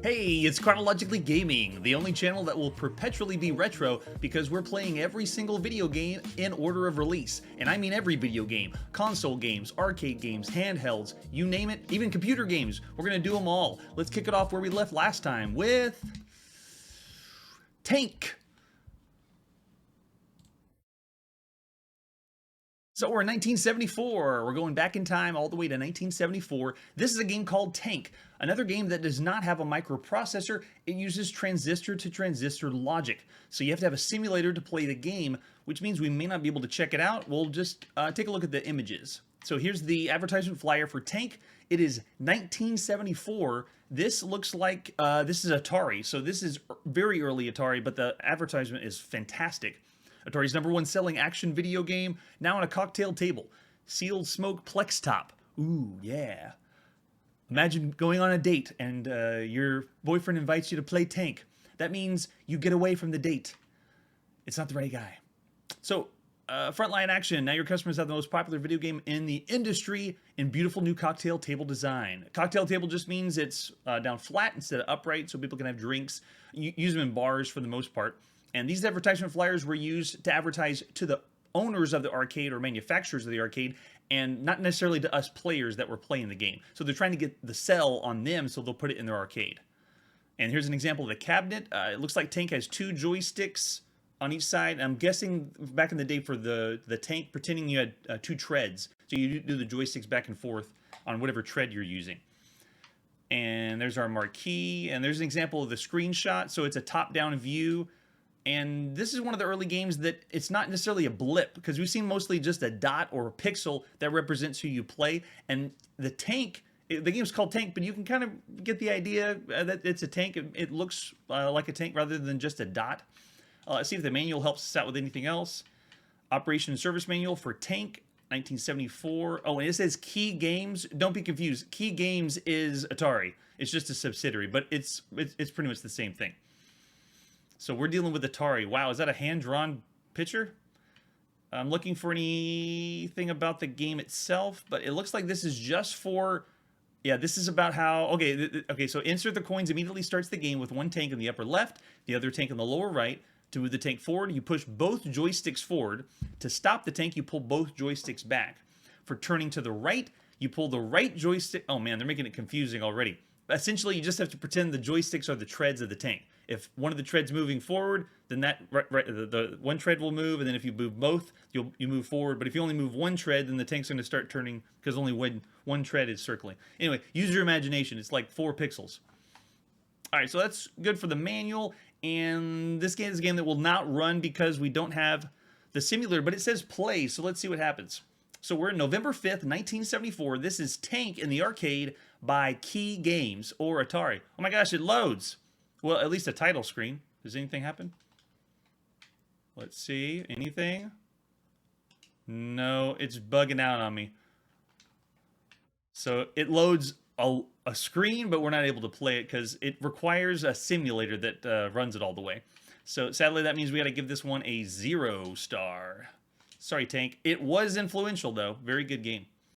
Hey, it's Chronologically Gaming, the only channel that will perpetually be retro because we're playing every single video game in order of release. And I mean every video game. Console games, arcade games, handhelds, you name it, even computer games. We're going to do them all. Let's kick it off where we left last time with Tank. So we're in 1974. We're going back in time all the way to 1974. This is a game called Tank, another game that does not have a microprocessor. It uses transistor to transistor logic. So you have to have a simulator to play the game, which means we may not be able to check it out. We'll just take a look at the images. So here's the advertisement flyer for Tank. It is 1974. This looks like this is Atari. So this is very early Atari, but the advertisement is fantastic. Atari's #1 selling action video game, now on a cocktail table. Sealed smoke Plex top. Ooh, yeah. Imagine going on a date and your boyfriend invites you to play Tank. That means you get away from the date. It's not the right guy. So, frontline action. Now your customers have the most popular video game in the industry in beautiful new cocktail table design. Cocktail table just means it's down flat instead of upright so people can have drinks. You use them in bars for the most part. And these advertisement flyers were used to advertise to the owners of the arcade or manufacturers of the arcade and not necessarily to us players that were playing the game. So they're trying to get the sell on them so they'll put it in their arcade. And here's an example of the cabinet. It looks like Tank has 2 joysticks on each side. I'm guessing back in the day for the Tank, pretending you had 2 treads. So you do the joysticks back and forth on whatever tread you're using. And there's our marquee. And there's an example of the screenshot. So it's a top-down view. And this is one of the early games that it's not necessarily a blip, because we've seen mostly just a dot or a pixel that represents who you play. And the Tank, the game's called Tank, but you can kind of get the idea that it's a tank. It looks like a tank rather than just a dot. Let's see if the manual helps us out with anything else. Operation and Service Manual for Tank, 1974. Oh, and it says Key Games. Don't be confused. Key Games is Atari. It's just a subsidiary, but it's pretty much the same thing. So we're dealing with Atari. Wow, is that a hand-drawn picture? I'm looking for anything about the game itself, but it looks like this is just for... Yeah, this is about how... Okay, so insert the coins immediately starts the game with one tank in the upper left, the other tank in the lower right. To move the tank forward, you push both joysticks forward. To stop the tank, you pull both joysticks back. For turning to the right, you pull the right joystick... Oh man, they're making it confusing already. Essentially, you just have to pretend the joysticks are the treads of the tank. If one of the treads moving forward, then the one tread will move, and then if you move both, you move forward. But if you only move one tread, then the tank's going to start turning because only one tread is circling. Anyway, use your imagination. It's like 4 pixels. All right, so that's good for the manual. And this game is a game that will not run because we don't have the simulator, but it says play, so let's see what happens. So we're in November 5th, 1974. This is Tank in the arcade by Key Games or Atari. Oh my gosh, it loads. Well, at least a title screen. Does anything happen? Let's see. Anything? No, it's bugging out on me. So it loads a screen, but we're not able to play it because it requires a simulator that runs it all the way. So sadly, that means we got to give this one a 0 star. Sorry, Tank. It was influential, though. Very good game.